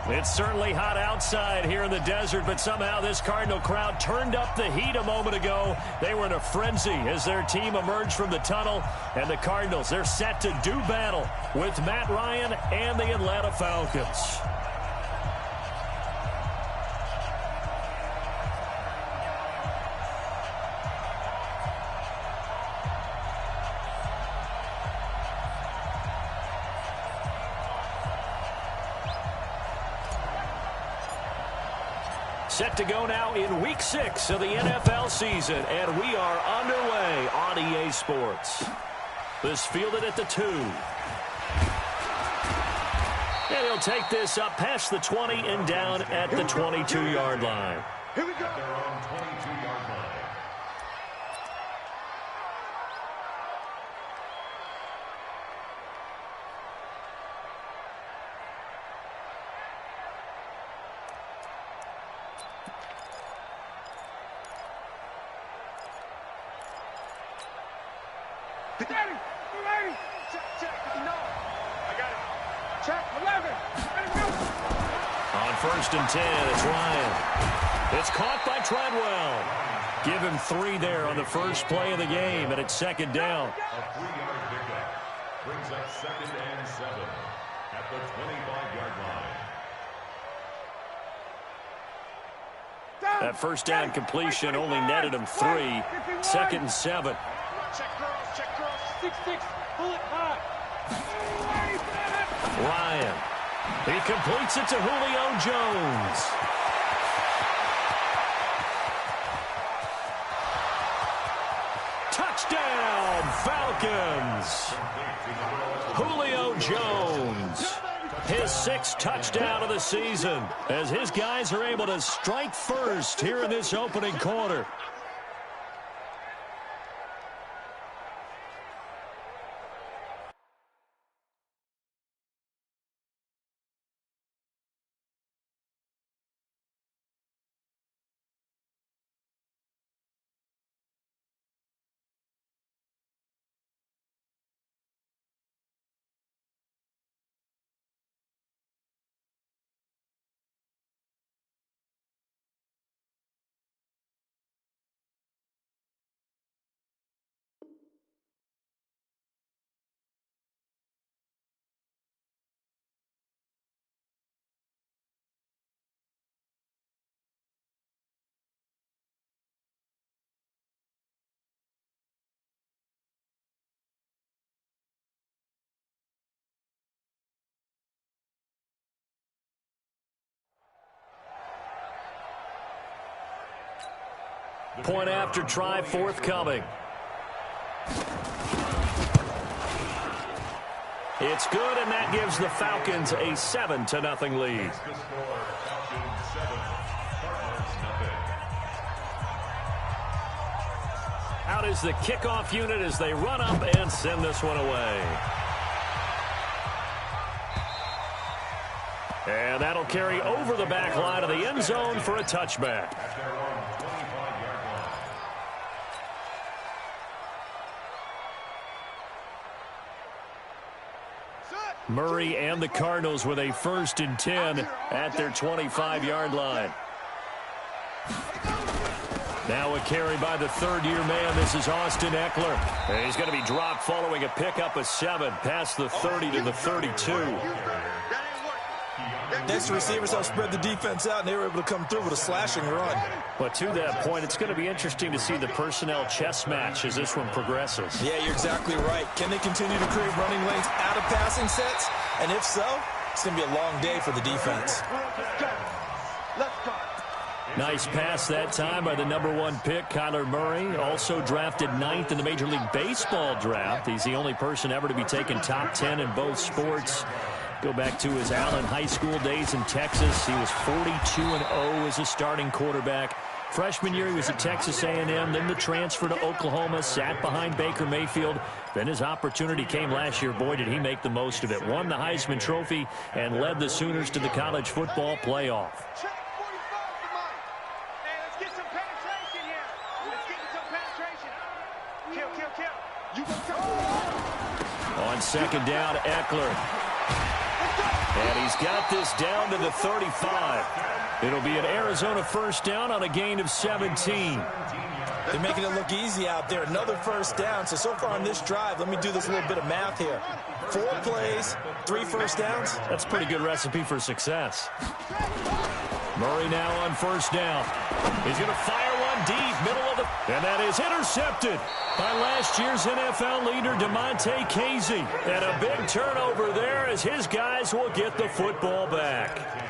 It's certainly hot outside here in the desert, but somehow this Cardinal crowd turned up the heat a moment ago. They were in a frenzy as their team emerged from the tunnel, and the Cardinals, they're set to do battle with Matt Ryan and the Atlanta Falcons. Set to go now in Week 6 of the NFL season, and we are underway on EA Sports. This fielded at the 2. And he'll take this up past the 20 and down at the 22-yard line. Here we go. They're on 22-yard line. Daddy, you ready? Check. No. I got it. Check, 11. Ready, go. On 1st and 10, it's Ryan. It's caught by Treadwell. Give him 3 there on the first play of the game, and it's 2nd down. A 3-yard pickup brings up 2nd and 7 at the 25-yard line. That first down completion only netted him 3. 2nd and 7. Check girls. 6-6. Pull it high. Ryan. He completes it to Julio Jones. Touchdown, Falcons. Julio Jones. His 6th touchdown of the season as his guys are able to strike first here in this opening quarter. Point after try forthcoming. It's good, and that gives the Falcons a 7-0 lead. Out is the kickoff unit as they run up and send this one away. And that'll carry over the back line of the end zone for a touchback. Murray and the Cardinals with a 1st and 10 at their 25-yard line. Now a carry by the 3rd-year man. This is Austin Eckler. And he's going to be dropped following a pickup of 7 past the 30 to the 32. Next receivers helped spread the defense out, and they were able to come through with a slashing run. But to that point, it's going to be interesting to see the personnel chess match as this one progresses. Yeah, you're exactly right. Can they continue to create running lanes out of passing sets? And if so, it's going to be a long day for the defense. Nice pass that time by the #1 pick, Kyler Murray. Also drafted 9th in the Major League Baseball draft. He's the only person ever to be taken top 10 in both sports. Go back to his Allen High School days in Texas. He was 42-0 as a starting quarterback. Freshman year, he was at Texas A&M. Then the transfer to Oklahoma, sat behind Baker Mayfield. Then his opportunity came last year. Boy, did he make the most of it. Won the Heisman Trophy and led the Sooners to the college football playoff. On 2nd down, Eckler. And he's got this down to the 35. It'll be an Arizona first down on a gain of 17. They're making it look easy out there. Another first down. So far on this drive, let me do this little bit of math here. 4 plays, 3 first downs. That's a pretty good recipe for success. Murray now on first down. He's going to fire one deep, middle of the... And that is intercepted by last year's NFL leader, Damontae Kazee. And a big turnover there as his guys will get the football back.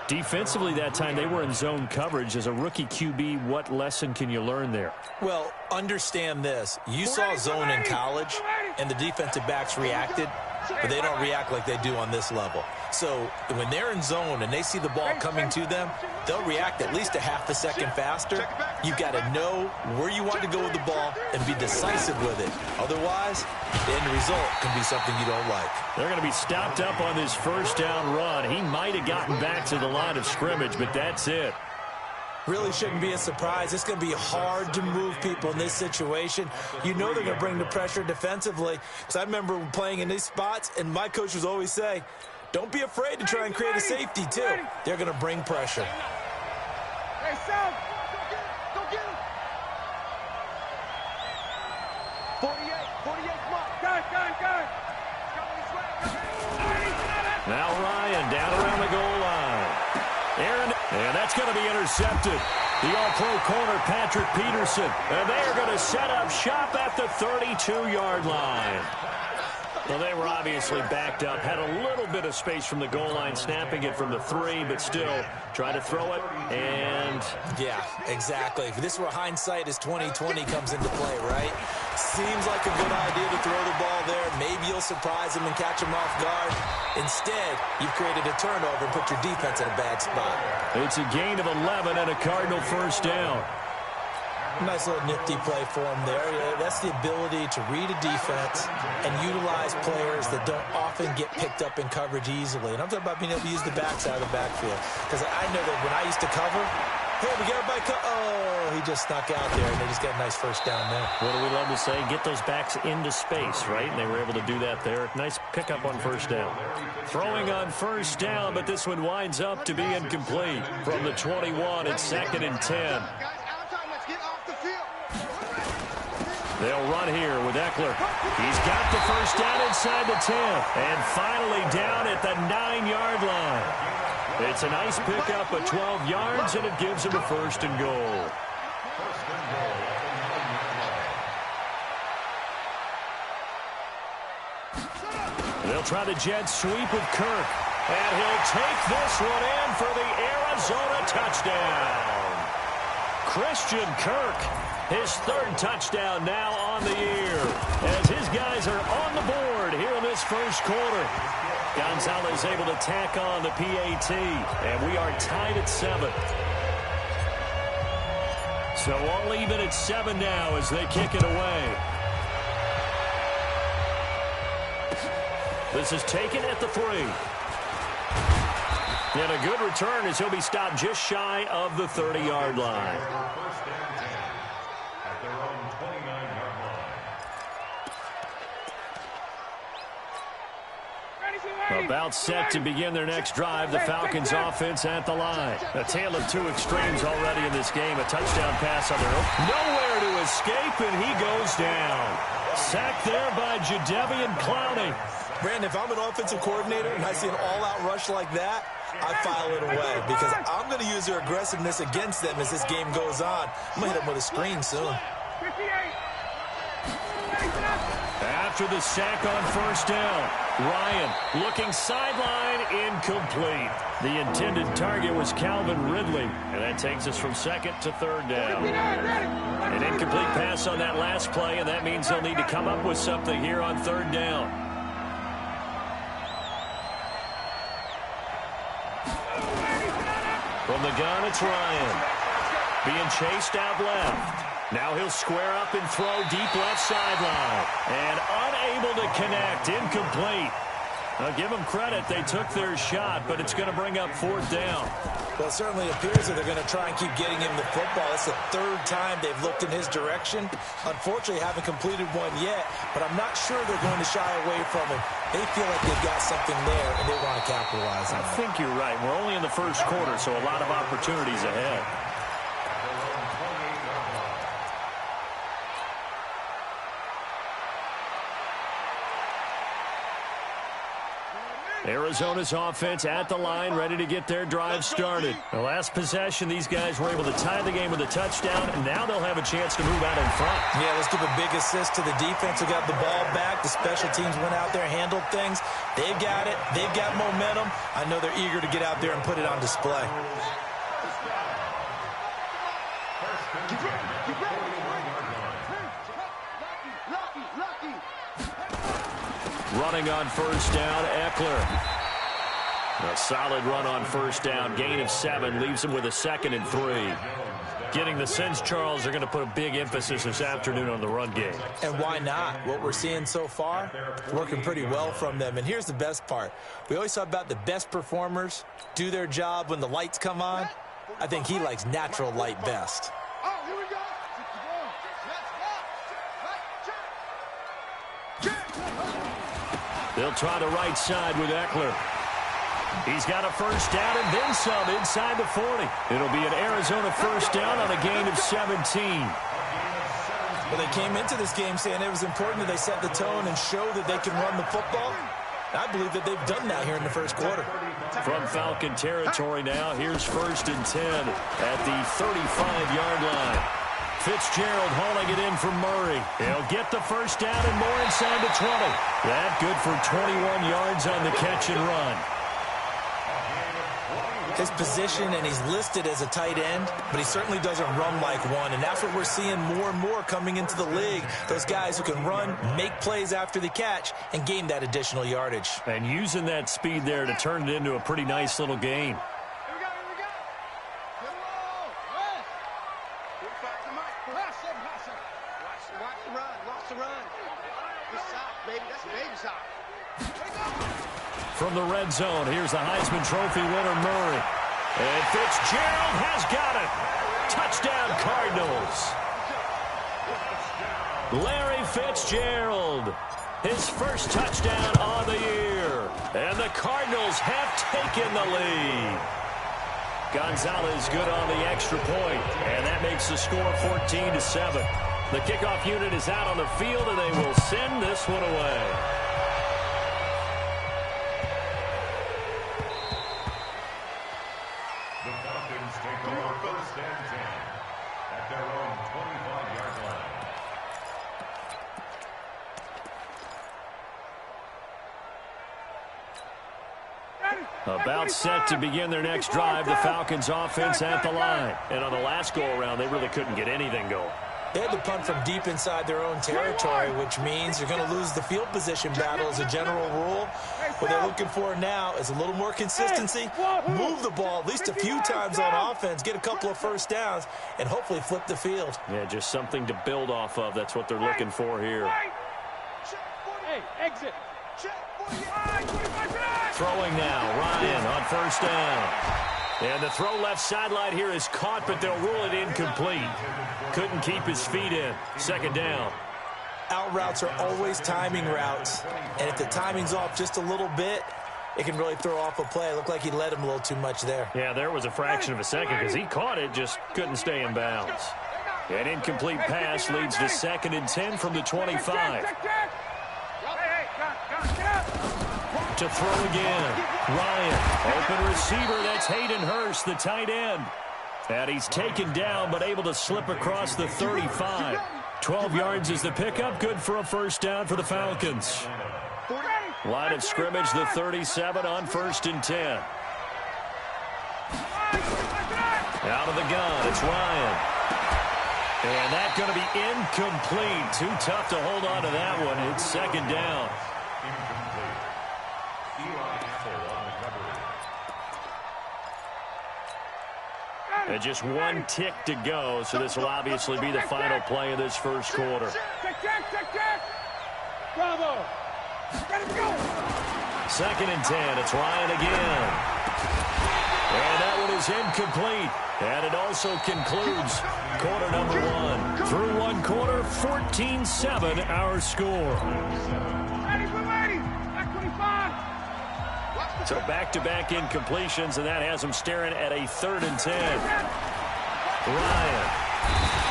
Defensively that time, they were in zone coverage. As a rookie QB, what lesson can you learn there? Well, understand this. You saw zone in college, and the defensive backs reacted, but they don't react like they do on this level. So when they're in zone and they see the ball coming to them, they'll react at least a half a second faster. You've got to know where you want to go with the ball and be decisive with it. Otherwise, the end result can be something you don't like. They're going to be stopped up on this first down run. He might have gotten back to the line of scrimmage, but that's it. Really shouldn't be a surprise. It's going to be hard to move people in this situation. You know they're going to bring the pressure defensively. Because I remember playing in these spots, and my coach would always say, don't be afraid to try and create a safety, too. They're going to bring pressure. Hey, Sam, go get him. 48, come on. Gun. Now Ryan down around the goal line. Aaron, and that's going to be intercepted. The all-pro corner, Patrick Peterson. And they are going to set up shop at the 32-yard line. Well, they were obviously backed up, had a little bit of space from the goal line, snapping it from the 3, but still try to throw it, and... Yeah, exactly. This is where hindsight is 20/20 comes into play, right? Seems like a good idea to throw the ball there. Maybe you'll surprise him and catch him off guard. Instead, you've created a turnover and put your defense in a bad spot. It's a gain of 11 and a Cardinal first down. Nice little nifty play for him there. That's the ability to read a defense and utilize players that don't often get picked up in coverage easily. And I'm talking about being able to use the backside of the backfield. Because I know that when I used to cover, hey, we got everybody oh, he just snuck out there, and they just got a nice first down there. What do we love to say? Get those backs into space, right? And they were able to do that there. Nice pickup on first down. Throwing on first down, but this one winds up to be incomplete. From the 21, it's 2nd and 10. They'll run here with Eckler. He's got the first down inside the 10. And finally down at the 9-yard line. It's a nice pickup of 12 yards, and it gives him a 1st and goal. They'll try the jet sweep with Kirk. And he'll take this one in for the Arizona touchdown. Christian Kirk. His 3rd touchdown now on the year as his guys are on the board here in this first quarter. Gonzalez able to tack on the PAT, and we are tied at 7. So all even at 7 now as they kick it away. This is taken at the 3. And a good return as he'll be stopped just shy of the 30-yard line. About set to begin their next drive. The Falcons offense at the line. A tale of 2 extremes already in this game. A touchdown pass on their own. Nowhere to escape, and he goes down. Sacked there by Jadeveon Clowney. Brandon, if I'm an offensive coordinator and I see an all-out rush like that, I file it away because I'm going to use their aggressiveness against them as this game goes on. I'm going to hit them with a screen soon. After the sack on first down, Ryan looking sideline, incomplete. The intended target was Calvin Ridley, and that takes us from 2nd to 3rd down. An incomplete pass on that last play, and that means they'll need to come up with something here on 3rd down. From the gun, it's Ryan. Being chased out left. Now he'll square up and throw deep left sideline. And unable to connect. Incomplete. Now give them credit. They took their shot, but it's going to bring up 4th down. Well, it certainly appears that they're going to try and keep getting him the football. It's the 3rd time they've looked in his direction. Unfortunately, haven't completed one yet, but I'm not sure they're going to shy away from him. They feel like they've got something there, and they want to capitalize on it. I think you're right. We're only in the first quarter, so a lot of opportunities ahead. Arizona's offense at the line, ready to get their drive started. The last possession, these guys were able to tie the game with a touchdown, and now they'll have a chance to move out in front. Yeah, let's give a big assist to the defense who got the ball back. The special teams went out there, handled things. They've got it. They've got momentum. I know they're eager to get out there and put it on display. Running on first down, Eckler. A solid run on first down. Gain of 7 leaves him with a 2nd and 3. Getting the sense, Charles, they're going to put a big emphasis this afternoon on the run game. And why not? What we're seeing so far, working pretty well from them. And here's the best part. We always talk about the best performers do their job when the lights come on. I think he likes natural light best. They'll try the right side with Eckler. He's got a first down and then some inside the 40. It'll be an Arizona first down on a gain of 17. Well, they came into this game saying it was important that they set the tone and show that they can run the football. I believe that they've done that here in the first quarter. From Falcon territory now, here's 1st and 10 at the 35-yard line. Fitzgerald hauling it in for Murray. He'll get the first down and more inside the 20. That good for 21 yards on the catch and run. His position, and he's listed as a tight end, but he certainly doesn't run like one, and that's what we're seeing more and more coming into the league. Those guys who can run, make plays after the catch, and gain that additional yardage. And using that speed there to turn it into a pretty nice little game. From the red zone, here's the Heisman Trophy winner, Murray. And Fitzgerald has got it. Touchdown, Cardinals. Larry Fitzgerald, his first touchdown on the year. And the Cardinals have taken the lead. Gonzalez good on the extra point, and that makes the score 14-7. The kickoff unit is out on the field, and they will send this one away. About set to begin their next drive, the Falcons offense at the line. And on the last go-around, they really couldn't get anything going. They had to punt from deep inside their own territory, which means you're going to lose the field position battle as a general rule. What they're looking for now is a little more consistency, move the ball at least a few times on offense, get a couple of first downs, and hopefully flip the field. Yeah, just something to build off of. That's what they're looking for here. Hey, exit. Throwing now, Ryan on first down. And the throw left sideline here is caught, but they'll rule it incomplete. Couldn't keep his feet in. 2nd down. Out routes are always timing routes, and if the timing's off just a little bit, it can really throw off a play. It looked like he led him a little too much there. Yeah, there was a fraction of a second because he caught it, just couldn't stay in bounds. An incomplete pass leads to 2nd and 10 from the 25. To throw again. Ryan, open receiver. That's Hayden Hurst, the tight end. And he's taken down, but able to slip across the 35. 12 yards is the pickup. Good for a first down for the Falcons. Line of scrimmage, the 37 on 1st and 10. Out of the gun, it's Ryan. And that's going to be incomplete. Too tough to hold on to that one. It's 2nd down. And just one tick to go, so this will obviously be the final play of this first quarter. Bravo. Let it go. 2nd and 10. It's Ryan again. And that one is incomplete. And it also concludes quarter number 1. Through one quarter, 14-7 our score. Ready for ladies. So back-to-back incompletions, and that has him staring at a 3rd and 10. Ryan.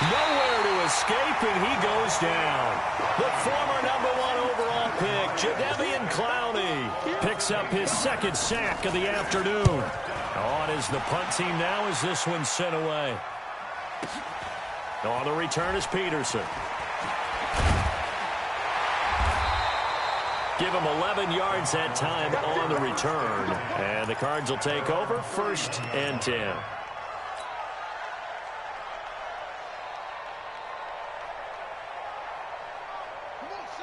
Nowhere to escape, and he goes down. The former #1 overall pick, Jadeveon Clowney, picks up his 2nd sack of the afternoon. On is the punt team now as this one's sent away. On the return is Peterson. Give him 11 yards that time on the return. And the Cards will take over 1st and 10.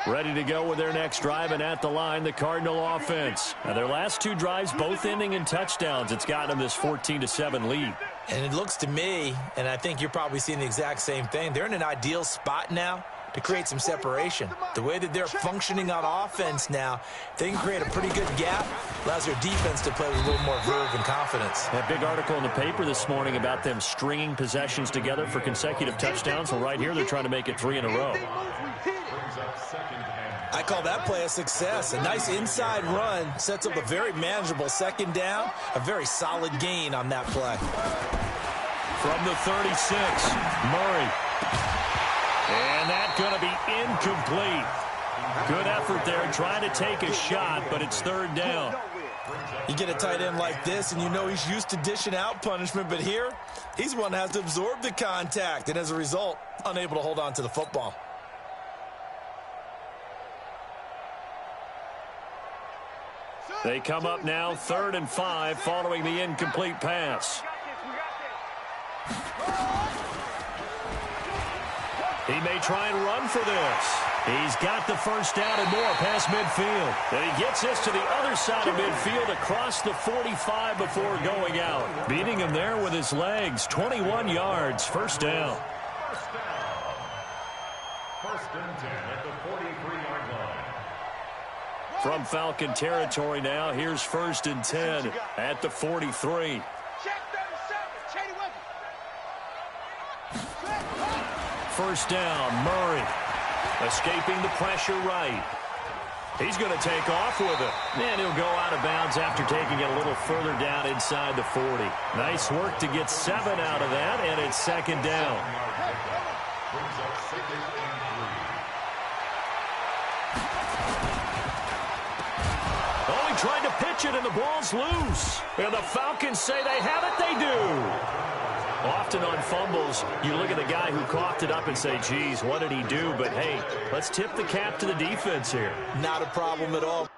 Ready to go with their next drive, and at the line, the Cardinal offense. Now, their last 2 drives, both ending in touchdowns. It's gotten them this 14-7 lead. And it looks to me, and I think you're probably seeing the exact same thing, they're in an ideal spot now to create some separation. The way that they're functioning on offense now, they can create a pretty good gap. Allows their defense to play with a little more verve and confidence. That big article in the paper this morning about them stringing possessions together for consecutive touchdowns. Well, right here, they're trying to make it 3 in a row. I call that play a success. A nice inside run sets up a very manageable 2nd down. A very solid gain on that play. From the 36, Murray. And that's going to be incomplete. Good effort there, trying to take a shot, but it's 3rd down. You get a tight end like this, and you know he's used to dishing out punishment, but here, he's one that has to absorb the contact, and as a result, unable to hold on to the football. They come up now 3rd and 5 following the incomplete pass. He may try and run for this. He's got the 1st down and more past midfield. And he gets this to the other side of midfield across the 45 before going out. Beating him there with his legs. 21 yards, 1st down. 1st and 10 at the 43-yard line. From Falcon territory now, here's 1st and 10 at the 43. First down, Murray. Escaping the pressure right. He's going to take off with it. And he'll go out of bounds after taking it a little further down inside the 40. Nice work to get 7 out of that, and it's 2nd down. Brings up 2nd and 3. Oh, he tried to pitch it, and the ball's loose. And the Falcons say they have it. They do. Often on fumbles, you look at the guy who coughed it up and say, geez, what did he do? But, hey, let's tip the cap to the defense here. Not a problem at all.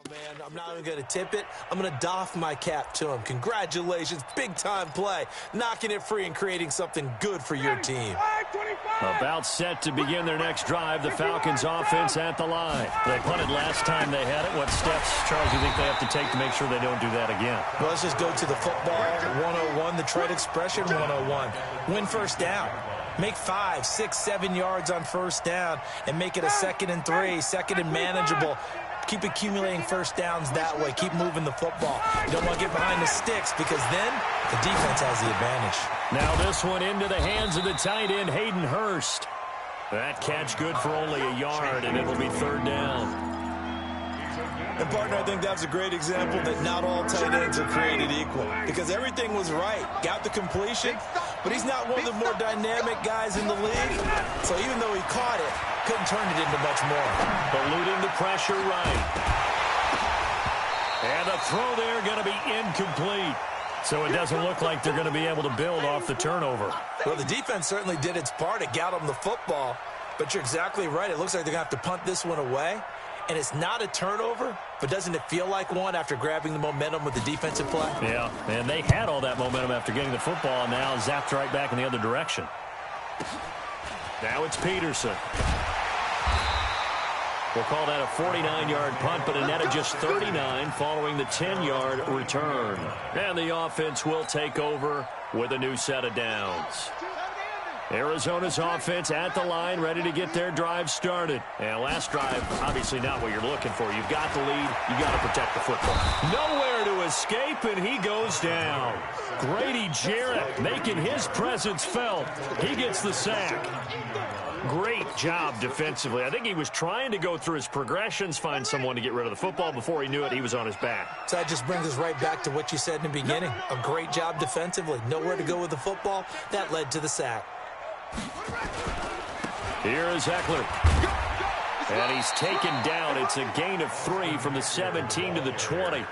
Man, I'm not even going to tip it. I'm going to doff my cap to him. Congratulations. Big-time play. Knocking it free and creating something good for your team. About set to begin their next drive, the Falcons offense at the line. They punted last time they had it. What steps, Charles, do you think they have to take to make sure they don't do that again? Well, let's just go to the football 101, the trade expression 101. Win 1st down. Make 5, 6, 7 yards on 1st down and make it a 2nd and 3, 2nd and manageable. Keep accumulating 1st downs that way. Keep moving the football. You don't want to get behind the sticks because then the defense has the advantage. Now this one into the hands of the tight end, Hayden Hurst. That catch good for only a yard, and it'll be 3rd down. And, partner, I think that's a great example that not all tight ends are created equal because everything was right. Got the completion, but he's not one of the more dynamic guys in the league. So even though he caught it, couldn't turn it into much more. Eluding the pressure right. And the throw there going to be incomplete. So it doesn't look like they're going to be able to build off the turnover. Well, the defense certainly did its part. It got them the football. But you're exactly right. It looks like they're going to have to punt this one away. And it's not a turnover, but doesn't it feel like one after grabbing the momentum with the defensive play? Yeah, and they had all that momentum after getting the football, and now zapped right back in the other direction. Now it's Peterson. We'll call that a 49-yard punt, but a net of just 39 following the 10-yard return. And the offense will take over with a new set of downs. Arizona's offense at the line, ready to get their drive started. And last drive, obviously not what you're looking for. You've got the lead. You've got to protect the football. Nowhere to escape, and he goes down. Grady Jarrett making his presence felt. He gets the sack. Great job defensively. I think he was trying to go through his progressions, find someone to get rid of the football. Before he knew it, he was on his back. So that just brings us right back to what you said in the beginning. A great job defensively. Nowhere to go with the football. That led to the sack. Here is Ekeler. And he's taken down. It's a gain of 3 from the 17 to the 20.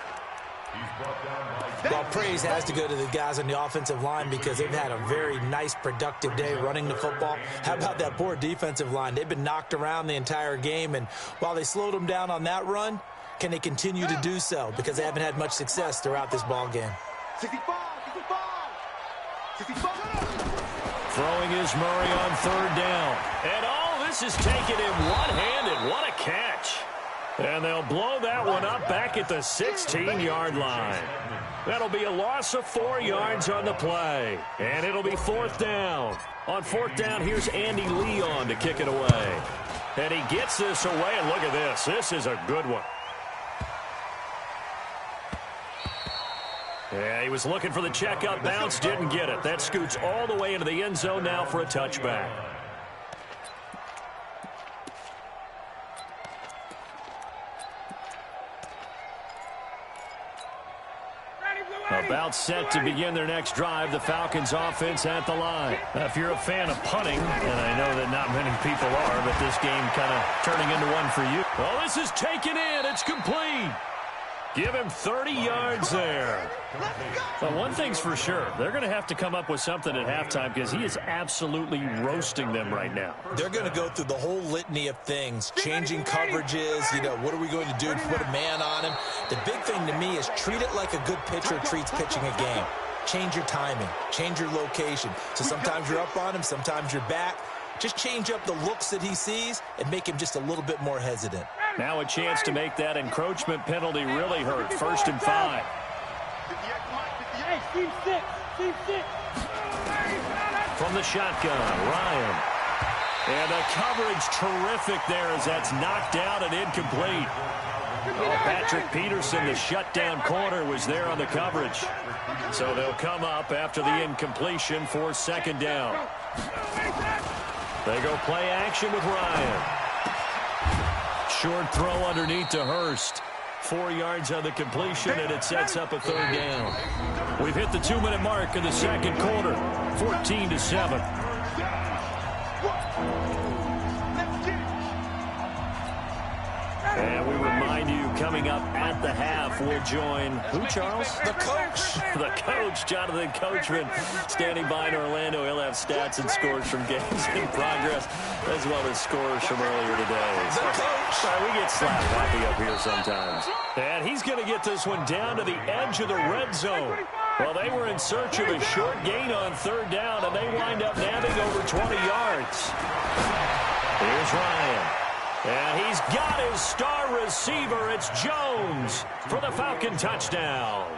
Well, praise has to go to the guys on the offensive line because they've had a very nice, productive day running the football. How about that poor defensive line? They've been knocked around the entire game, and while they slowed them down on that run, can they continue to do so? Because they haven't had much success throughout this ball game. 65, 65, 65. Throwing is Murray on 3rd down. And this is taking him one-handed. What a catch. And they'll blow that one up back at the 16-yard line. That'll be a loss of 4 yards on the play. And it'll be 4th down. On 4th down, here's Andy Leon to kick it away. And he gets this away, and look at this. This is a good one. Yeah, he was looking for the checkup bounce, didn't get it. That scoots all the way into the end zone now for a touchback. About set to begin their next drive, the Falcons offense at the line. If you're a fan of punting, and I know that not many people are, but this game kind of turning into one for you. Oh, this is taken in. It's complete. Give him 30 yards there. But one thing's for sure, they're going to have to come up with something at halftime because he is absolutely roasting them right now. They're going to go through the whole litany of things, changing coverages, what are we going to do to put a man on him? The big thing to me is treat it like a good pitcher treats pitching a game. Change your timing, change your location. So sometimes you're up on him, sometimes you're back. Just change up the looks that he sees and make him just a little bit more hesitant. Now a chance to make that encroachment penalty really hurt. 1st and 5. Hey, Steve 6. From the shotgun, Ryan. And the coverage terrific there as that's knocked out and incomplete. Oh, Patrick Peterson, the shutdown corner, was there on the coverage. So they'll come up after the incompletion for 2nd down. They go play action with Ryan. Short throw underneath to Hurst. 4 yards on the completion, and it sets up a 3rd down. We've hit the 2-minute mark in the 2nd quarter. 14-7. And we remind you, coming up at the half, we'll join who, Charles? The coach. The coach, Jonathan Coachman, standing by in Orlando. He'll have stats and scores from games in progress, as well as scores from earlier today. The coach. Sorry, we get slap happy up here sometimes. And he's going to get this one down to the edge of the red zone. Well, they were in search of a short gain on 3rd down, and they wind up nabbing over 20 yards. Here's Ryan. And he's got his star receiver. It's Jones for the Falcon touchdown.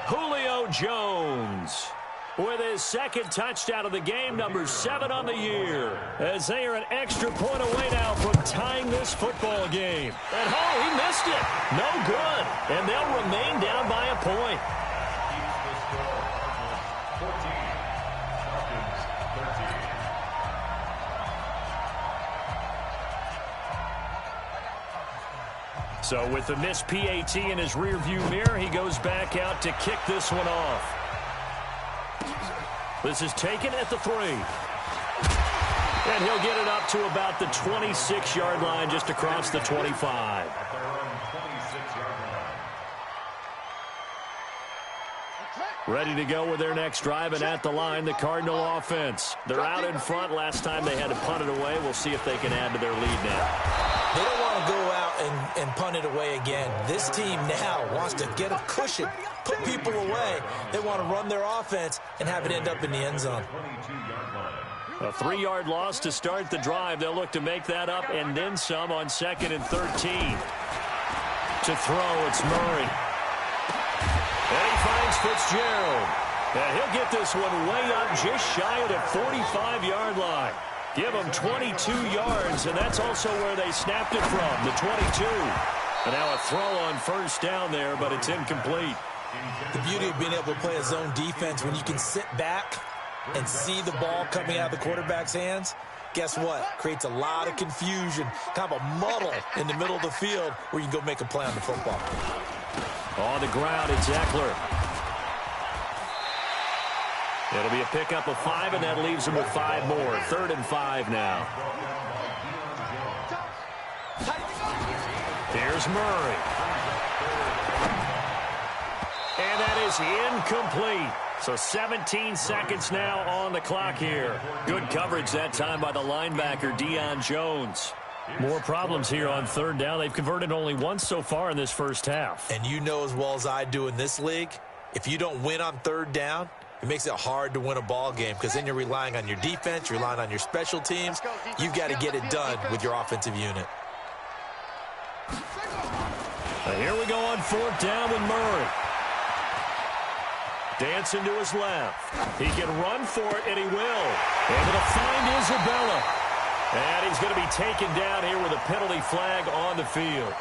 Julio Jones with his 2nd touchdown of the game, number 7 on the year, as they are an extra point away now from tying this football game. And he missed it. No good. And they'll remain down by a point. So with the missed PAT in his rearview mirror, he goes back out to kick this one off. This is taken at the 3. And he'll get it up to about the 26-yard line, just across the 25. Ready to go with their next drive, and at the line, the Cardinal offense. They're out in front. Last time they had to punt it away. We'll see if they can add to their lead now. They don't want to go out and punt it away again. This team now wants to get a cushion, put people away. They want to run their offense and have it end up in the end zone. A 3-yard loss to start the drive. They'll look to make that up and then some on 2nd and 13. To throw, it's Murray. And he finds Fitzgerald. And he'll get this one way up just shy of the 45-yard line. Give them 22 yards, and that's also where they snapped it from, the 22. And now a throw on first down there, but it's incomplete. The beauty of being able to play a zone defense when you can sit back and see the ball coming out of the quarterback's hands, guess what? Creates a lot of confusion, kind of a muddle in the middle of the field where you can go make a play on the football. On the ground, it's Eckler. It'll be a pickup of 5, and that leaves him with 5 more. 3rd and 5 now. Here's Murray. And that is incomplete. So 17 seconds now on the clock here. Good coverage that time by the linebacker, Deion Jones. More problems here on 3rd down. They've converted only once so far in this first half. And you know as well as I do in this league, if you don't win on 3rd down, it makes it hard to win a ball game because then you're relying on your defense, you're relying on your special teams. You've got to get it done with your offensive unit. Here we go on 4th down with Murray. Dancing to his left. He can run for it, and he will. Able to find Isabella. And he's going to be taken down here with a penalty flag on the field.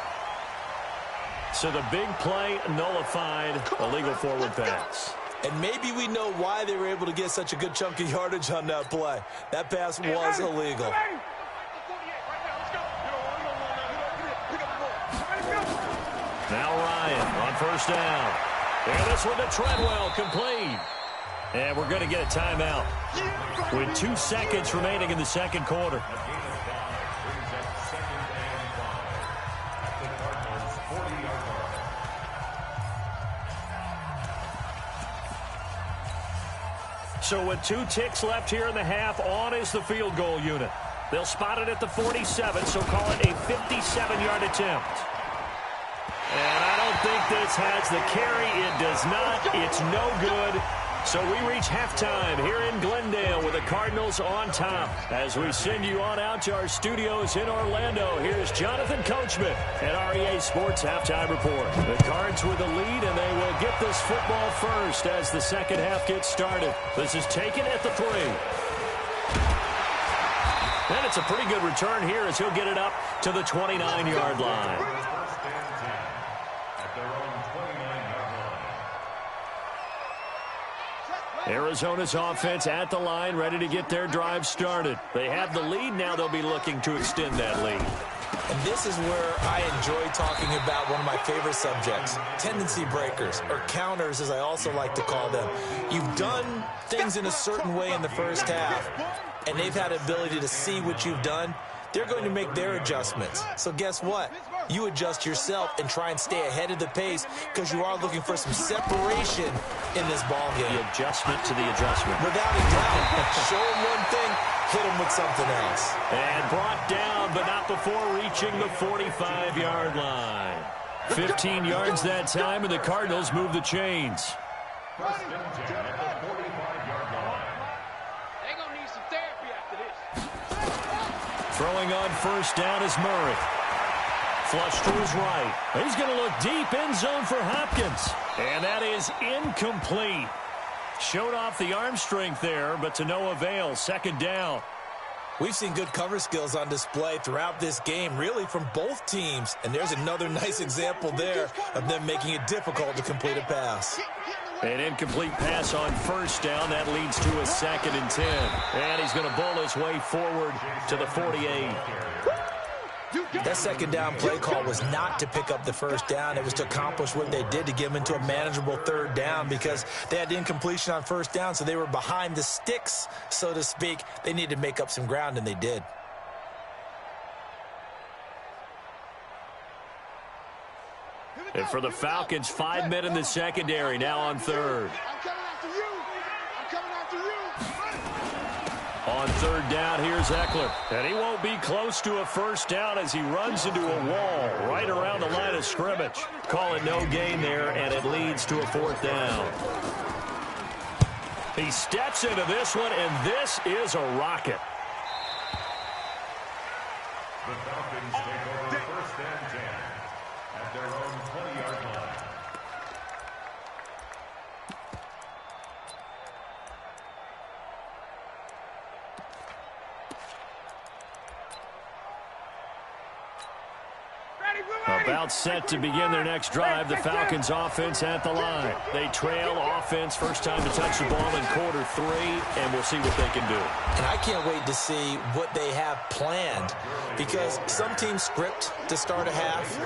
So the big play nullified, illegal forward pass. And maybe we know why they were able to get such a good chunk of yardage on that play. That pass was illegal. Now Ryan on 1st down. And this one to Treadwell, complete. And we're going to get a timeout with 2 seconds remaining in the second quarter. So with 2 ticks left here in the half, on is the field goal unit. They'll spot it at the 47, so call it a 57-yard attempt. And I don't think this has the carry. It does not. It's no good. So we reach halftime here in Glendale with the Cardinals on top. As we send you on out to our studios in Orlando, here's Jonathan Coachman at REA Sports Halftime Report. The Cards with the lead, and they will get this football first as the second half gets started. This is taken at the 3. And it's a pretty good return here as he'll get it up to the 29-yard line. Arizona's offense at the line, ready to get their drive started. They have the lead. Now they'll be looking to extend that lead. And this is where I enjoy talking about one of my favorite subjects, tendency breakers, or counters as I also like to call them. You've done things in a certain way in the first half, and they've had the ability to see what you've done. They're going to make their adjustments. So guess what? You adjust yourself and try and stay ahead of the pace because you are looking for some separation in this ball game. The adjustment to the adjustment. Without a doubt. Show them one thing, hit them with something else. And brought down, but not before reaching the 45-yard line. 15 yards that time, and the Cardinals move the chains. First and 10 at the 45-yard line. They're going to need some therapy after this. Throwing on 1st down is Murray. Flush to his right. He's going to look deep end zone for Hopkins. And that is incomplete. Showed off the arm strength there, but to no avail. 2nd down. We've seen good cover skills on display throughout this game, really from both teams. And there's another nice example there of them making it difficult to complete a pass. An incomplete pass on 1st down. That leads to a 2nd and 10. And he's going to bowl his way forward to the 48. That 2nd down play call was not to pick up the 1st down. It was to accomplish what they did to get them into a manageable 3rd down because they had the incompletion on 1st down, so they were behind the sticks, so to speak. They needed to make up some ground, and they did. And for the Falcons, 5 men in the secondary, now on 3rd. I'm coming after you. I'm coming after you. On 3rd down, here's Eckler. And he won't be close to a 1st down as he runs into a wall right around the line of scrimmage. Call it no gain there, and it leads to a 4th down. He steps into this one, and this is a rocket. The Falcons take over 1st and 10 at their own 20-yard line. A About set to begin their next drive. The Falcons offense at the line. They trail offense. First time to touch the ball in quarter 3, and we'll see what they can do. And I can't wait to see what they have planned, because some teams script to start a half.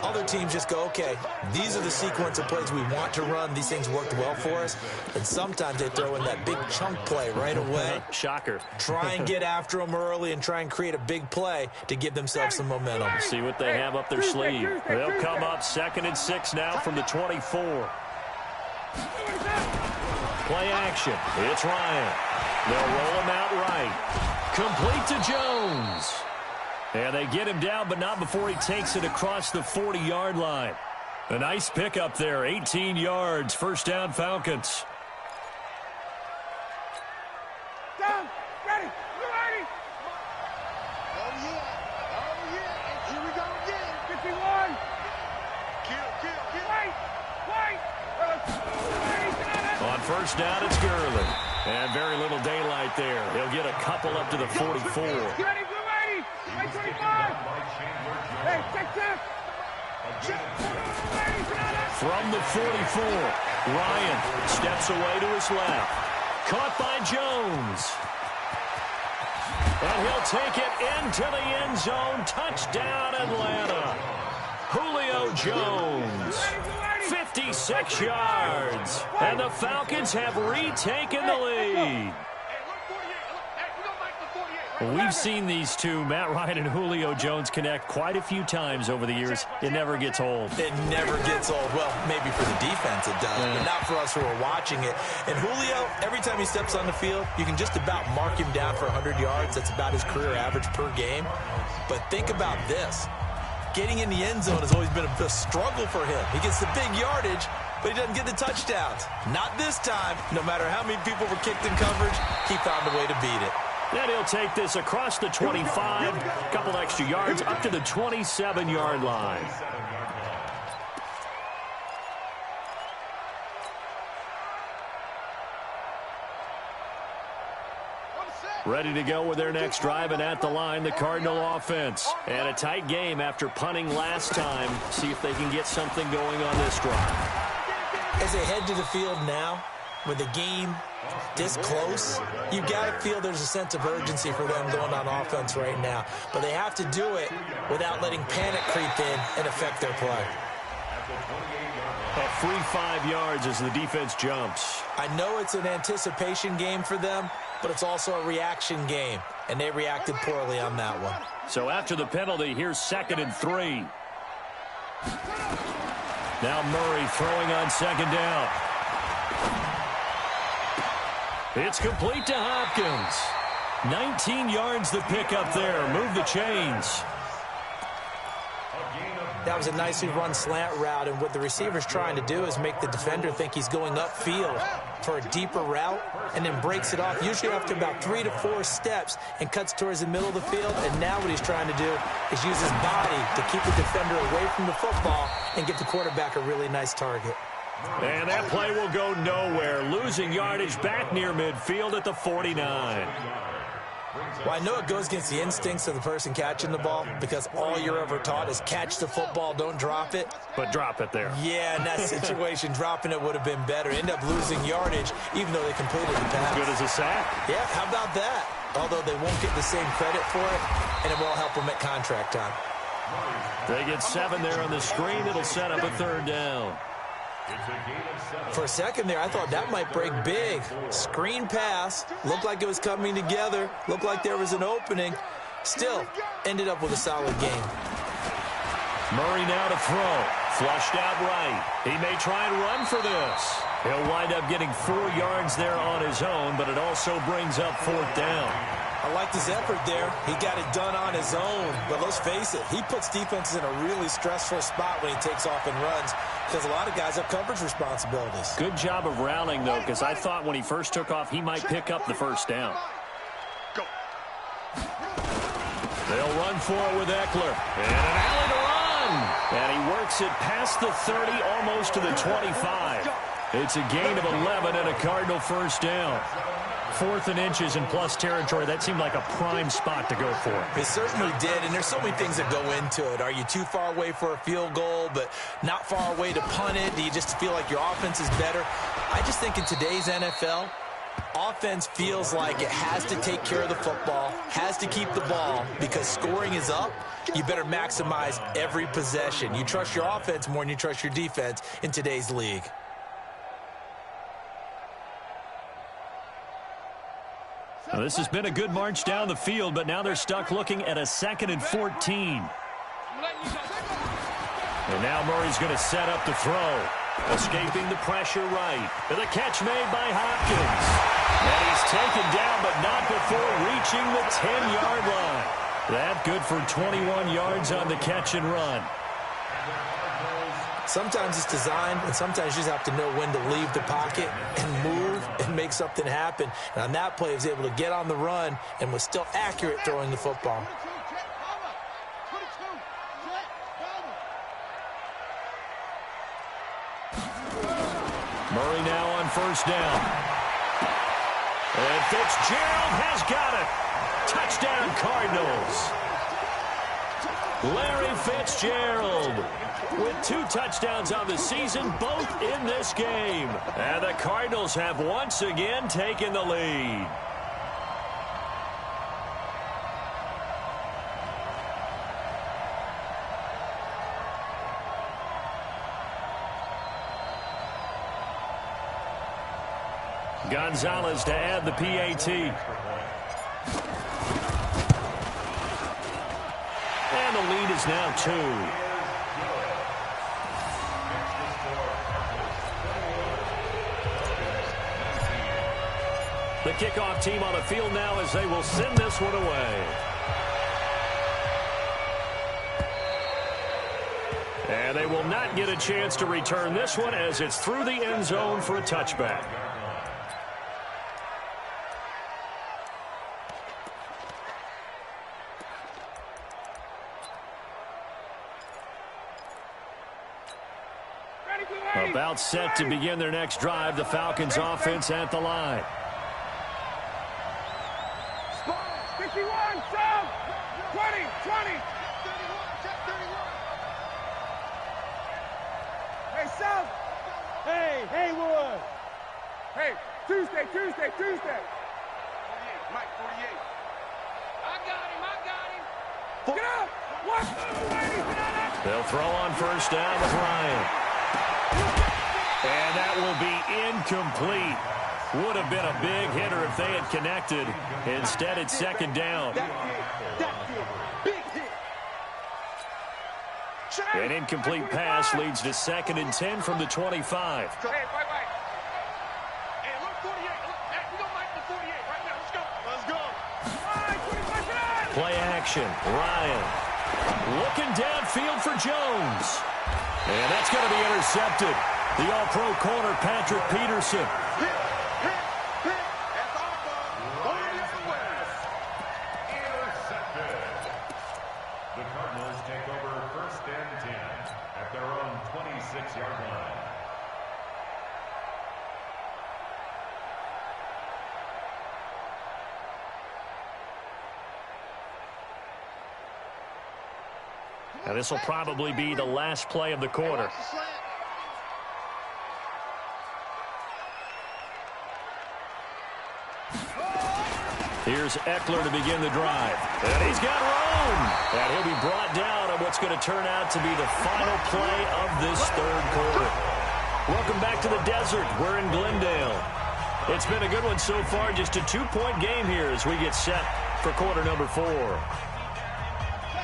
Other teams just go, okay, these are the sequence of plays we want to run. These things worked well for us. And sometimes they throw in that big chunk play right away. Shocker. Try and get after them early and try and create a big play to give themselves some momentum. See what they have up their sleeve. They'll come up 2nd and 6 now from the 24. Play action. It's Ryan. They'll roll him out right. Complete to Jones. And they get him down, but not before he takes it across the 40-yard line. A nice pickup there, 18 yards, first down Falcons. Down, ready, ready. Oh, yeah, and here we go again. 51. Kill. Wait. On first down, it's Gurley. And very little daylight there. He'll get a couple up to the 44. Get ready. 25. Hey, take this. From the 44, Ryan steps away to his left. Caught by Jones. And he'll take it into the end zone. Touchdown, Atlanta. Julio Jones. 56 yards. And the Falcons have retaken the lead. We've seen these two, Matt Ryan and Julio Jones, connect quite a few times over the years. It never gets old. It never gets old. Well, maybe for the defense it does, but not for us who are watching it. And Julio, every time he steps on the field, you can just about mark him down for 100 yards. That's about his career average per game. But think about this. Getting in the end zone has always been a struggle for him. He gets the big yardage, but he doesn't get the touchdowns. Not this time. No matter how many people were kicked in coverage, he found a way to beat it. Then he'll take this across the 25, a couple extra yards, up to the 27-yard line. Ready to go with their next drive, and at the line, the Cardinal offense. And a tight game after punting last time. See if they can get something going on this drive. As they head to the field now, with the game this close, you got to feel there's a sense of urgency for them going on offense right now. But they have to do it without letting panic creep in and affect their play. A free 5 yards as the defense jumps. I know it's an anticipation game for them, but it's also a reaction game, and they reacted poorly on that one. So after the penalty, here's 2nd and 3. Now Murray throwing on 2nd down. It's complete to Hopkins. 19 yards the pickup there. Move the chains. That was a nicely run slant route, and what the receiver's trying to do is make the defender think he's going upfield for a deeper route, and then breaks it off, usually after about 3 to 4 steps, and cuts towards the middle of the field. And now what he's trying to do is use his body to keep the defender away from the football and give the quarterback a really nice target. And that play will go nowhere. Losing yardage back near midfield at the 49. Well, I know it goes against the instincts of the person catching the ball, because all you're ever taught is catch the football, don't drop it. But drop it there. Yeah, in that situation, dropping it would have been better. End up losing yardage, even though they completed the pass. Good as a sack. Yeah, how about that? Although they won't get the same credit for it, and it won't help them at contract time. They get 7 there on the screen. It'll set up a 3rd down. For a second there, I thought that might break big. Screen pass. Looked like it was coming together. Looked like there was an opening. Still, ended up with a solid game. Murray now to throw. Flushed out right. He may try and run for this. He'll wind up getting 4 yards there on his own, but it also brings up 4th down. I liked his effort there. He got it done on his own. But let's face it, he puts defenses in a really stressful spot when he takes off and runs, because a lot of guys have coverage responsibilities. Good job of rallying, though, because I thought when he first took off, he might pick up the 1st down. They'll run for it with Eckler. And an alley to run. And he works it past the 30, almost to the 25. It's a gain of 11 and a Cardinal 1st down. 4th and inches in plus territory. That seemed like a prime spot to go for. It certainly did, and there's so many things that go into it. Are you too far away for a field goal, but not far away to punt it? Do you just feel like your offense is better? I just think in today's NFL, offense feels like it has to take care of the football, has to keep the ball, because scoring is up. You better maximize every possession. You trust your offense more than you trust your defense in today's league. Now, this has been a good march down the field, but now they're stuck looking at a 2nd and 14. And now Murray's going to set up the throw. Escaping the pressure right. The catch made by Hopkins. And he's taken down, but not before reaching the 10-yard line. That good for 21 yards on the catch and run. Sometimes it's designed, and sometimes you just have to know when to leave the pocket and move and make something happen. And on that play, he was able to get on the run and was still accurate throwing the football. Murray now on 1st down. And Fitzgerald has got it. Touchdown, Cardinals. Larry Fitzgerald with 2 touchdowns on the season, both in this game. And the Cardinals have once again taken the lead. Gonzalez to add the PAT. And the lead is now 2. The kickoff team on the field now as they will send this one away. And they will not get a chance to return this one as it's through the end zone for a touchback. About set to begin their next drive, the Falcons offense at the line. 51, Sam! 20, 20! Hey, Sam! Hey, Haywood! Hey, Tuesday! 48, Mike, 48. I got him! Get up! What? They'll throw on 1st down with Ryan. And that will be incomplete. Would have been a big hitter if they had connected. Instead, it's 2nd down. An incomplete pass leads to 2nd and 10 from the 25. Hey, wait. Hey, look, 48. Hey, we don't like the 48 right now. Let's go. Play action. Ryan looking downfield for Jones. And that's going to be intercepted. The All-Pro corner, Patrick Peterson. Intercepted. The Cardinals take over 1st and 10 at their own 26-yard line. Now this will probably be the last play of the quarter. Here's Eckler to begin the drive. And he's got room. And he'll be brought down on what's going to turn out to be the final play of this 3rd quarter. Welcome back to the desert. We're in Glendale. It's been a good one so far. Just a 2-point game here as we get set for quarter number 4.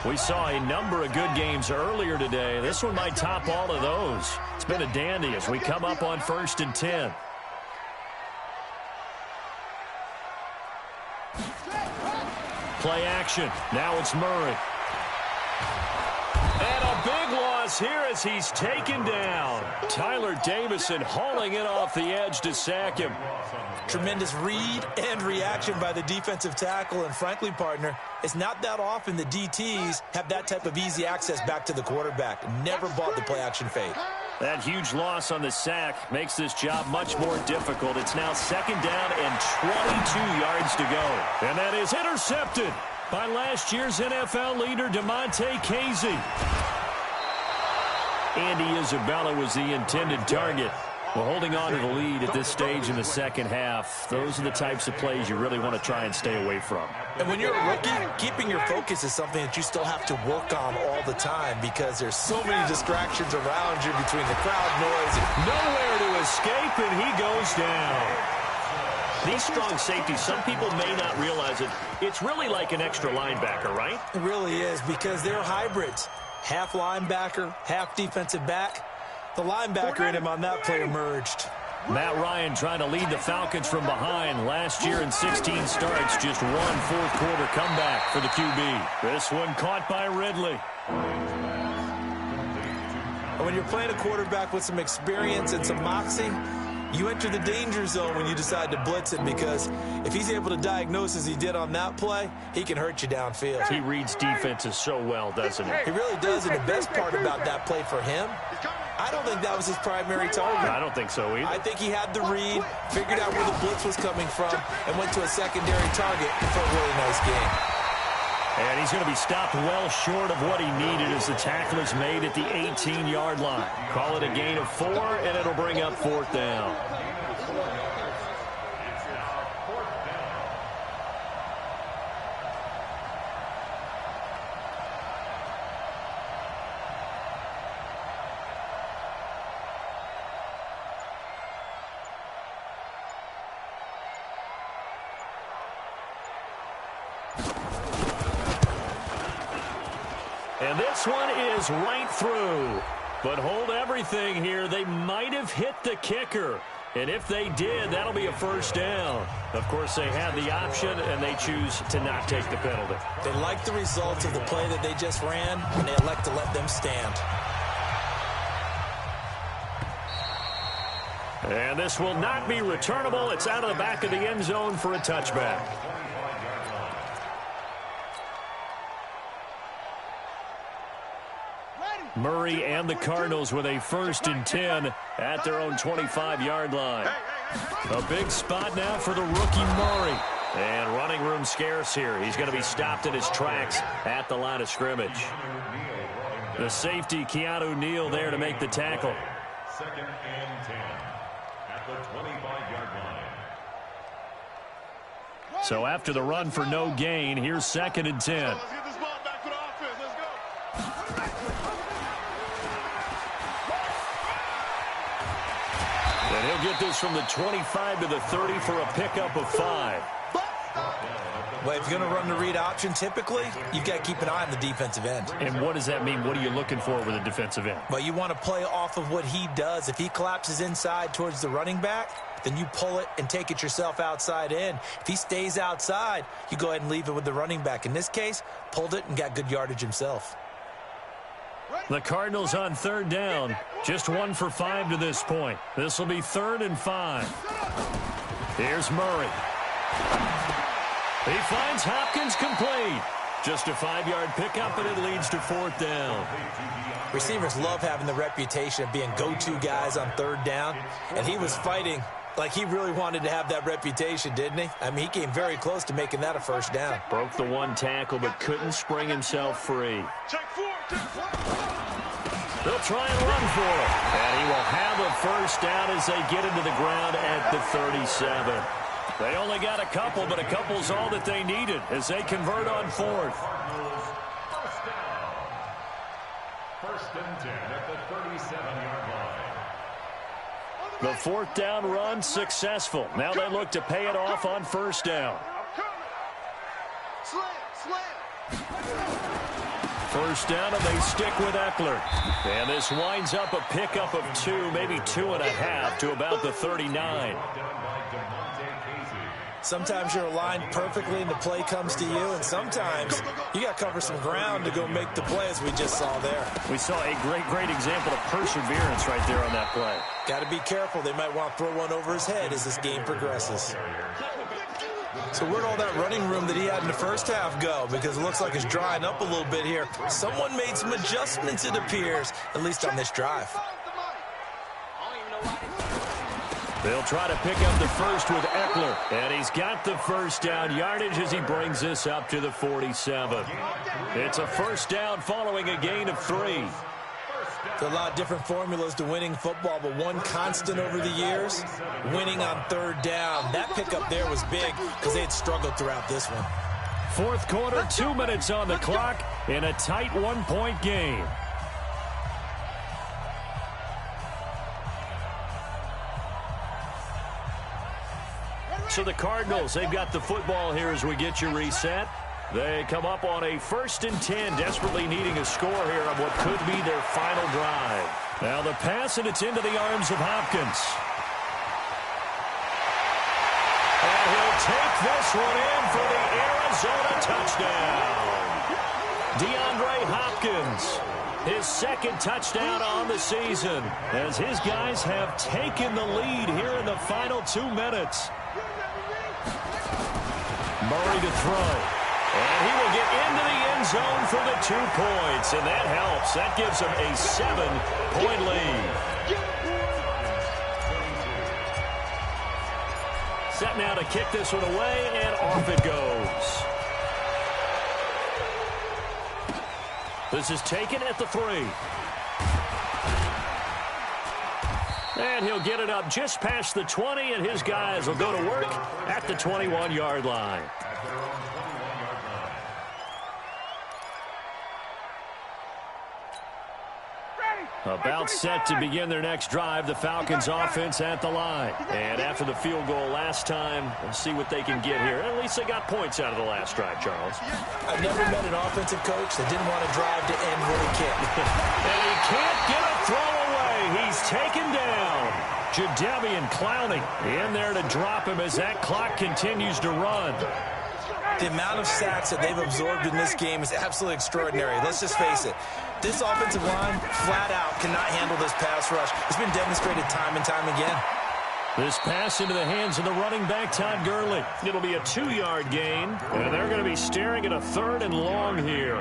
We saw a number of good games earlier today. This one might top all of those. It's been a dandy as we come up on 1st and 10. Play action. Now it's Murray. And a big loss here as he's taken down. Tyler Davison hauling it off the edge to sack him. Tremendous read and reaction by the defensive tackle. And frankly, partner, it's not that often the DTs have that type of easy access back to the quarterback. Never bought the play action fade. That huge loss on the sack makes this job much more difficult. It's now 2nd down and 22 yards to go. And that is intercepted by last year's NFL leader, Damontae Kazee. Andy Isabella was the intended target. Well, holding on to the lead at this stage in the second half, those are the types of plays you really want to try and stay away from. And when you're a rookie, keeping your focus is something that you still have to work on all the time because there's so many distractions around you between the crowd noise. Nowhere to escape, and he goes down. These strong safeties, some people may not realize it. It's really like an extra linebacker, right? It really is because they're hybrids. Half linebacker, half defensive back. The linebacker in him on that play emerged. Matt Ryan trying to lead the Falcons from behind. Last year in 16 starts, just one fourth-quarter comeback for the QB. This one caught by Ridley. When you're playing a quarterback with some experience and some moxie, you enter the danger zone when you decide to blitz him because if he's able to diagnose as he did on that play, he can hurt you downfield. He reads defenses so well, doesn't he? He really does, and the best part about that play for him, I don't think that was his primary target. I don't think so either. I think he had the read, figured out where the blitz was coming from, and went to a secondary target for a really nice game. And he's going to be stopped well short of what he needed as the tackle is made at the 18-yard line. Call it a gain of 4, and it'll bring up 4th down. And this one is right through. But hold everything here. They might have hit the kicker. And if they did, that'll be a 1st down. Of course, they have the option, and they choose to not take the penalty. They like the results of the play that they just ran, and they elect to let them stand. And this will not be returnable. It's out of the back of the end zone for a touchback. Murray and the Cardinals with a 1st and 10 at their own 25-yard line. A big spot now for the rookie Murray. And running room scarce here. He's going to be stopped in his tracks at the line of scrimmage. The safety, Keanu Neal, there to make the tackle. 2nd and 10 at the 25-yard line. So after the run for no gain, here's 2nd and 10. Let's get this ball back for the offense. Let's go. And he'll get this from the 25 to the 30 for a pickup of 5. Well, if you're going to run the read option, typically, you've got to keep an eye on the defensive end. And what does that mean? What are you looking for with a defensive end? Well, you want to play off of what he does. If he collapses inside towards the running back, then you pull it and take it yourself outside in. If he stays outside, you go ahead and leave it with the running back. In this case, pulled it and got good yardage himself. The Cardinals on 3rd down. Just 1 for 5 to this point. This will be 3rd and 5. Here's Murray. He finds Hopkins complete. Just a 5-yard pickup, and it leads to 4th down. Receivers love having the reputation of being go-to guys on 3rd down, and he was fighting like he really wanted to have that reputation, didn't he? I mean, he came very close to making that a 1st down. Broke the 1 tackle, but couldn't spring himself free. Check 4. They'll try and run for it. And he will have a 1st down as they get into the ground at the 37. They only got a couple, but a couple's all that they needed as they convert on 4th. 1st and 10 at the 37-yard line. The 4th down run successful. Now they look to pay it off on 1st down. Slam. 1st down, and they stick with Eckler. And this winds up a pickup of 2, maybe 2.5 to about the 39. Sometimes you're aligned perfectly and the play comes to you, and sometimes you got to cover some ground to go make the play, as we just saw there. We saw a great example of perseverance right there on that play. Got to be careful. They might want to throw one over his head as this game progresses. So where'd all that running room that he had in the 1st half go? Because it looks like it's drying up a little bit here. Someone made some adjustments, it appears, at least on this drive. They'll try to pick up the first with Eckler. And he's got the first down yardage as he brings this up to the 47. It's a first down following a gain of 3. There's a lot of different formulas to winning football, but one constant over the years, winning on third down. That pickup there was big because they had struggled throughout this one. Fourth quarter, 2 minutes on the clock in a tight 1-point game. So the Cardinals, they've got the football here as we get you reset. They come up on a 1st and 10, desperately needing a score here on what could be their final drive. Now the pass, and it's into the arms of Hopkins. And he'll take this one in for the Arizona touchdown. DeAndre Hopkins, his 2nd touchdown on the season, as his guys have taken the lead here in the final 2 minutes. Murray to throw. And he will get into the end zone for the 2 points. And that helps. That gives him a 7-point lead. Set now to kick this one away, and off it goes. This is taken at the 3. And he'll get it up just past the 20, and his guys will go to work at the 21-yard line. About set to begin their next drive, the Falcons offense at the line. And after the field goal last time, we'll see what they can get here. At least they got points out of the last drive, Charles. I've never met an offensive coach that didn't want to drive to end where he can. And he can't get a throw away. He's taken down. Jadeveon Clowney in there to drop him as that clock continues to run. The amount of sacks that they've absorbed in this game is absolutely extraordinary. Let's just face it. This offensive line, flat out, cannot handle this pass rush. It's been demonstrated time and time again. This pass into the hands of the running back, Todd Gurley. It'll be a 2-yard gain, and they're going to be staring at a 3rd and long here.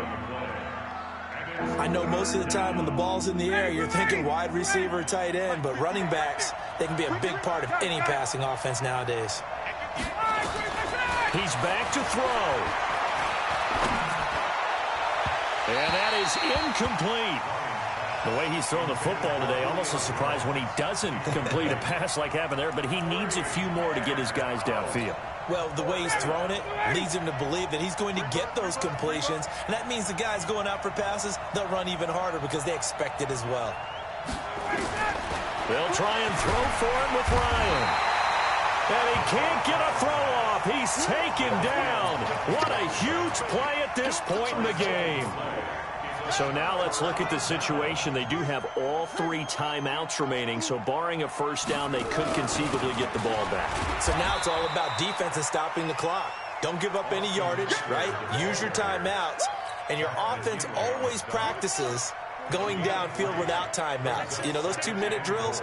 I know most of the time when the ball's in the air, you're thinking wide receiver, tight end, but running backs, they can be a big part of any passing offense nowadays. He's back to throw. And that is incomplete. The way he's thrown the football today, almost a surprise when he doesn't complete a pass like happened there, but he needs a few more to get his guys downfield. Well, the way he's thrown it leads him to believe that he's going to get those completions, and that means the guys going out for passes, they'll run even harder because they expect it as well. They'll try and throw for him with Ryan. And he can't get a throw off. He's taken down. What a huge play at this point in the game. So now let's look at the situation. They do have all 3 timeouts remaining, so barring a first down, they could conceivably get the ball back. So now it's all about defense and stopping the clock. Don't give up any yardage, right? Use your timeouts. And your offense always practices going downfield without timeouts. You know, those 2-minute drills,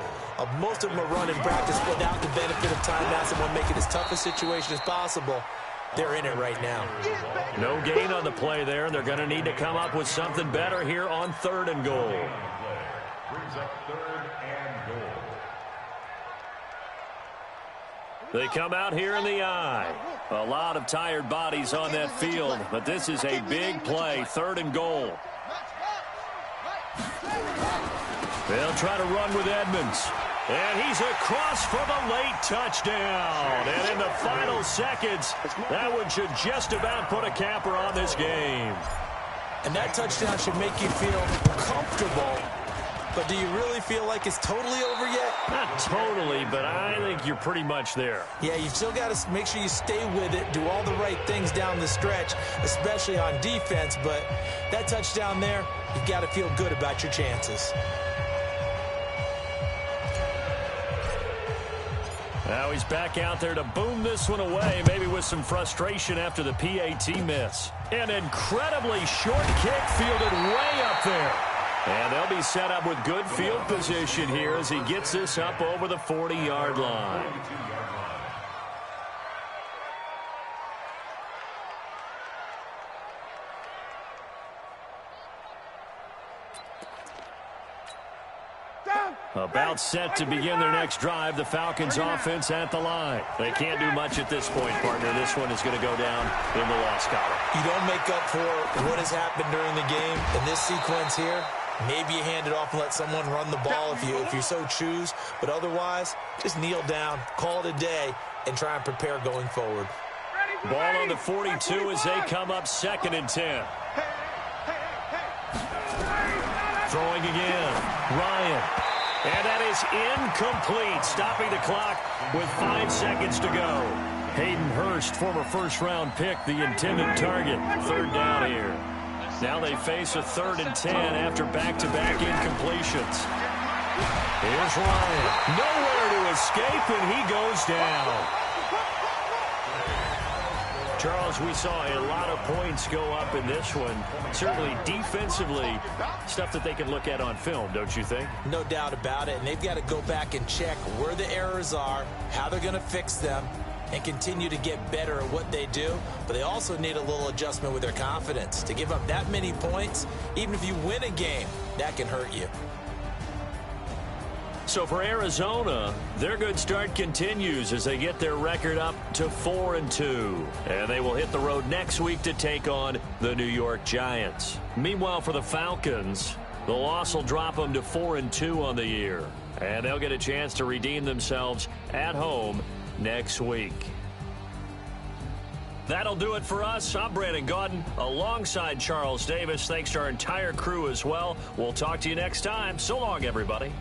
most of them are run in practice without the benefit of timeouts and want to make it as tough a situation as possible. They're in it right now. No gain on the play there, and they're going to need to come up with something better here on 3rd and goal. Brings up 3rd and goal. They come out here in the eye. A lot of tired bodies on that field, but this is a big play, 3rd and goal. They'll try to run with Edmonds. And he's across for the late touchdown. And in the final seconds, that one should just about put a capper on this game. And that touchdown should make you feel comfortable. But do you really feel like it's totally over yet? Not totally, but I think you're pretty much there. Yeah, you've still got to make sure you stay with it, do all the right things down the stretch, especially on defense. But that touchdown there, you've got to feel good about your chances. Now he's back out there to boom this one away, maybe with some frustration after the PAT miss. An incredibly short kick fielded way up there. And they'll be set up with good field position here as he gets this up over the 40-yard line. About set to begin their next drive, the Falcons offense at the line. They can't do much at this point, partner. This one is going to go down in the loss column. You don't make up for what has happened during the game. In this sequence here, maybe you hand it off and let someone run the ball if you so choose. But otherwise, just kneel down, call it a day, and try and prepare going forward. Ball on the 42 as they come up 2nd and 10. Throwing again. Ryan. And that is incomplete, stopping the clock with 5 seconds to go. Hayden Hurst, former first-round pick, the intended target. 3rd down here. Now they face a 3rd and 10 after back-to-back incompletions. Here's Ryan. Nowhere to escape, and he goes down. Charles, we saw a lot of points go up in this one. Certainly defensively, stuff that they can look at on film, don't you think? No doubt about it. And they've got to go back and check where the errors are, how they're going to fix them, and continue to get better at what they do. But they also need a little adjustment with their confidence. To give up that many points, even if you win a game, that can hurt you. So for Arizona, their good start continues as they get their record up to 4-2. And they will hit the road next week to take on the New York Giants. Meanwhile, for the Falcons, the loss will drop them to 4-2 on the year. And they'll get a chance to redeem themselves at home next week. That'll do it for us. I'm Brandon Gaudin alongside Charles Davis. Thanks to our entire crew as well. We'll talk to you next time. So long, everybody.